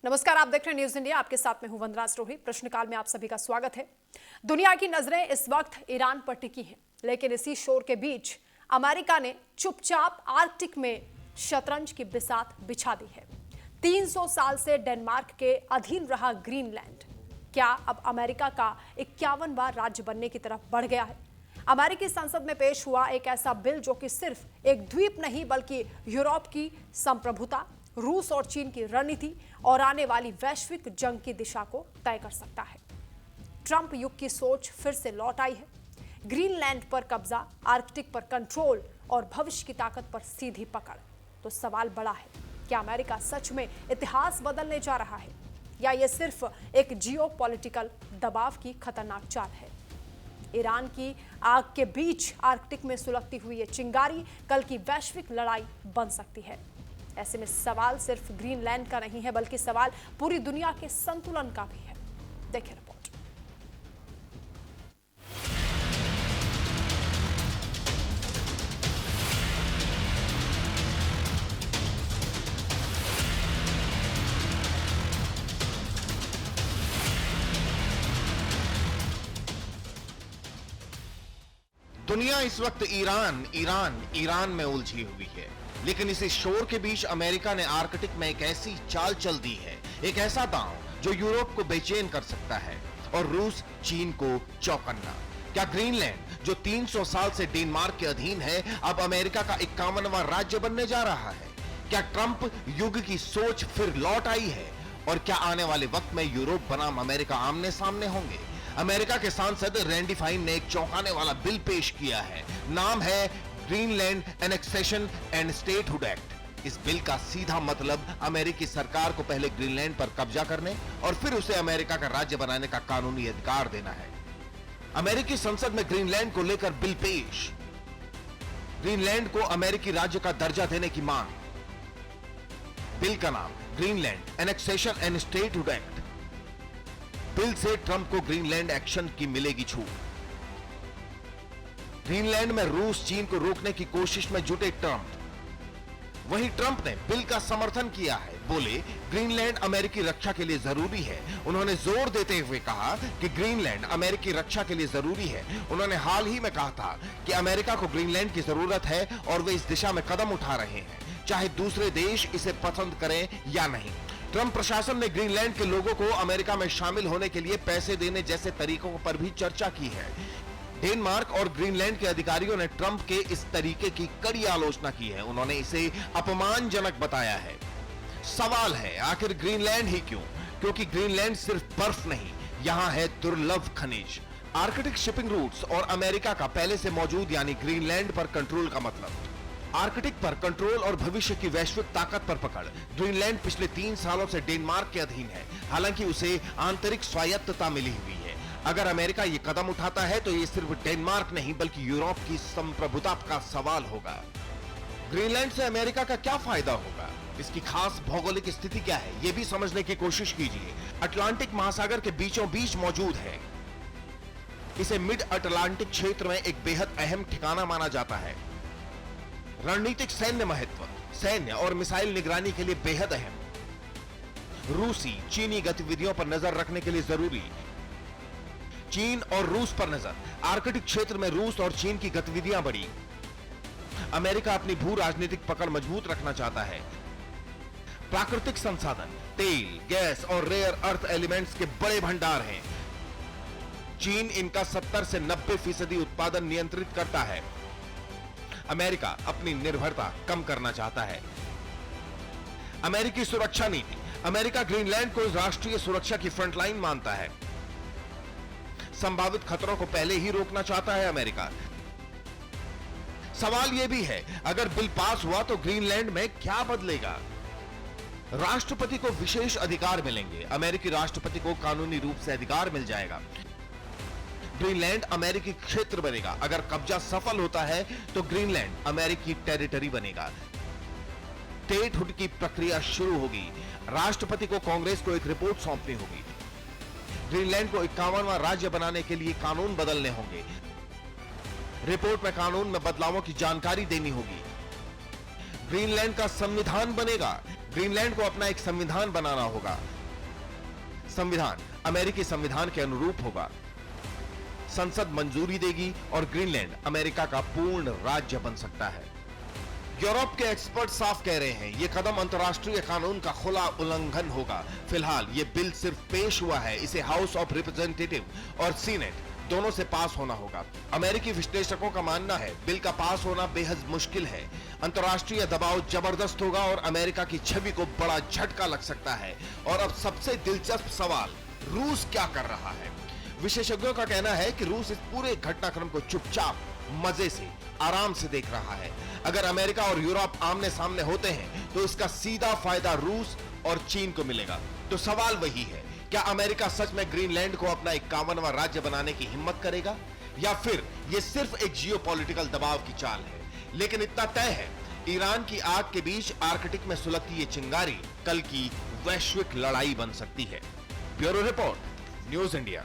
नमस्कार, आप देख रहे हैं न्यूज इंडिया। आपके साथ में हूं वंदना स्टोरी। प्रश्नकाल में आप सभी का स्वागत है। दुनिया की नजरें इस वक्त ईरान पर टिकी हैं, लेकिन इसी शोर के बीच अमेरिका ने चुपचाप आर्कटिक में शतरंज की बिसात बिछा दी है। 300 साल से डेनमार्क के अधीन रहा ग्रीनलैंड क्या अब अमेरिका का 51वां राज्य बनने की तरफ बढ़ गया है? अमेरिकी संसद में पेश हुआ एक ऐसा बिल जो कि सिर्फ एक द्वीप नहीं बल्कि यूरोप की संप्रभुता, रूस और चीन की रणनीति और आने वाली वैश्विक जंग की दिशा को तय कर सकता है। ट्रंप युग की सोच फिर से लौट आई है। ग्रीनलैंड पर कब्जा, आर्कटिक पर कंट्रोल और भविष्य की ताकत पर सीधी पकड़। तो सवाल बड़ा है, क्या अमेरिका सच में इतिहास बदलने जा रहा है या यह सिर्फ एक जियोपॉलिटिकल दबाव की खतरनाक चाल है? ईरान की आग के बीच आर्कटिक में सुलगती हुई ये चिंगारी कल की वैश्विक लड़ाई बन सकती है। ऐसे में सवाल सिर्फ ग्रीनलैंड का नहीं है, बल्कि सवाल पूरी दुनिया के संतुलन का भी है। देखिए रिपोर्ट। दुनिया इस वक्त ईरान में उलझी हुई है, लेकिन इसी शोर के बीच अमेरिका ने आर्कटिक में एक ऐसी चाल चल दी है, एक ऐसा दांव जो यूरोप को बेचैन कर सकता है और रूस चीन को चौकन्ना। क्या ग्रीनलैंड जो 300 साल से डेनमार्क के अधीन है अब अमेरिका का 51वां राज्य बनने जा रहा है? क्या ट्रंप युग की सोच फिर लौट आई है? और क्या आने वाले वक्त में यूरोप बनाम अमेरिका आमने सामने होंगे? अमेरिका के सांसद रैंडी फाइन ने एक चौंकाने वाला बिल पेश किया है। नाम है Greenland annexation and statehood act. इस बिल का सीधा मतलब अमेरिकी सरकार को पहले ग्रीनलैंड पर कब्जा करने और फिर उसे अमेरिका का राज्य बनाने का कानूनी अधिकार देना है। अमेरिकी संसद में ग्रीनलैंड को लेकर बिल पेश। ग्रीनलैंड को अमेरिकी राज्य का दर्जा देने की मांग। बिल का नाम Greenland annexation and statehood act. Bill से ट्रंप को ग्रीनलैंड एक्शन की मिलेगी छूट। ग्रीनलैंड में रूस चीन को रोकने की कोशिश में जुटे ट्रंप। वहीं ट्रंप ने बिल का समर्थन किया है। बोले ग्रीनलैंड अमेरिकी रक्षा के लिए जरूरी है। उन्होंने जोर देते हुए कहा कि ग्रीनलैंड अमेरिकी रक्षा के लिए जरूरी है। उन्होंने हाल ही में कहा था कि अमेरिका को ग्रीनलैंड की जरूरत है और वे इस दिशा में कदम उठा रहे हैं, चाहे दूसरे देश इसे पसंद करें या नहीं। ट्रंप प्रशासन ने ग्रीनलैंड के लोगों को अमेरिका में शामिल होने के लिए पैसे देने जैसे तरीकों पर भी चर्चा की है। डेनमार्क और ग्रीनलैंड के अधिकारियों ने ट्रंप के इस तरीके की कड़ी आलोचना की है। उन्होंने इसे अपमानजनक बताया है। सवाल है, आखिर ग्रीनलैंड ही क्यों? क्योंकि ग्रीनलैंड सिर्फ बर्फ नहीं, यहां है दुर्लभ खनिज। आर्कटिक शिपिंग रूट्स और अमेरिका का पहले से मौजूद यानी ग्रीनलैंड पर कंट्रोल का मतलब। आर्कटिक पर कंट्रोल और भविष्य की वैश्विक ताकत पर पकड़। ग्रीनलैंड पिछले 3 सालों से डेनमार्क के अधीन है, हालांकि उसे आंतरिक स्वायत्तता मिली हुई है। अगर अमेरिका ये कदम उठाता है तो ये सिर्फ डेनमार्क नहीं बल्कि यूरोप की संप्रभुता का सवाल होगा। ग्रीनलैंड से अमेरिका का क्या फायदा होगा? इसकी खास भौगोलिक स्थिति क्या है, ये भी समझने की कोशिश कीजिए। अटलांटिक महासागर के बीचों बीच मौजूद है। इसे मिड अटलांटिक क्षेत्र में एक बेहद अहम ठिकाना माना जाता है। रणनीतिक सैन्य महत्व, सैन्य और मिसाइल निगरानी के लिए बेहद अहम। रूसी चीनी गतिविधियों पर नजर रखने के लिए जरूरी। चीन और रूस पर नजर। आर्कटिक क्षेत्र में रूस और चीन की गतिविधियां बढ़ी। अमेरिका अपनी भू राजनीतिक पकड़ मजबूत रखना चाहता है। प्राकृतिक संसाधन, तेल, गैस और रेयर अर्थ एलिमेंट्स के बड़े भंडार हैं। चीन इनका 70 से 90% उत्पादन नियंत्रित करता है। अमेरिका अपनी निर्भरता कम करना चाहता है। अमेरिकी सुरक्षा नीति। अमेरिका ग्रीनलैंड को राष्ट्रीय सुरक्षा की फ्रंटलाइन मानता है। संभावित खतरों को पहले ही रोकना चाहता है अमेरिका। सवाल यह भी है, अगर बिल पास हुआ तो ग्रीनलैंड में क्या बदलेगा? राष्ट्रपति को विशेष अधिकार मिलेंगे। अमेरिकी राष्ट्रपति को कानूनी रूप से अधिकार मिल जाएगा। ग्रीनलैंड अमेरिकी क्षेत्र बनेगा। अगर कब्जा सफल होता है तो ग्रीनलैंड अमेरिकी टेरिटरी बनेगा। स्टेटहुड की प्रक्रिया शुरू होगी। राष्ट्रपति को कांग्रेस को एक रिपोर्ट सौंपनी होगी। ग्रीनलैंड को 51वां राज्य बनाने के लिए कानून बदलने होंगे। रिपोर्ट में कानून में बदलावों की जानकारी देनी होगी। ग्रीनलैंड का संविधान बनेगा। ग्रीनलैंड को अपना एक संविधान बनाना होगा। संविधान अमेरिकी संविधान के अनुरूप होगा, संसद मंजूरी देगी और ग्रीनलैंड अमेरिका का पूर्ण राज्य बन सकता है। यूरोप के एक्सपर्ट साफ कह रहे हैं यह कदम अंतर्राष्ट्रीय कानून का खुला उल्लंघन होगा। फिलहाल यह बिल सिर्फ पेश हुआ है, इसे हाउस ऑफ रिप्रेजेंटेटिव और सीनेट दोनों से पास होना होगा। अमेरिकी विश्लेषकों का मानना है बिल का पास होना बेहद मुश्किल है। अंतर्राष्ट्रीय दबाव जबरदस्त होगा और अमेरिका की छवि को बड़ा झटका लग सकता है। और अब सबसे दिलचस्प सवाल, रूस क्या कर रहा है? विशेषज्ञों का कहना है कि रूस इस पूरे घटनाक्रम को चुपचाप, मजे से, आराम से देख रहा है। अगर अमेरिका और यूरोप आमने सामने होते हैं तो इसका सीधा फायदा रूस और चीन को मिलेगा। तो सवाल वही है, क्या अमेरिका सच में ग्रीनलैंड को अपना 51वां राज्य बनाने की हिम्मत करेगा या फिर यह सिर्फ एक जियोपॉलिटिकल दबाव की चाल है? लेकिन इतना तय है, ईरान की आग के बीच आर्कटिक में सुलगती ये चिंगारी कल की वैश्विक लड़ाई बन सकती है। Bureau report, news India.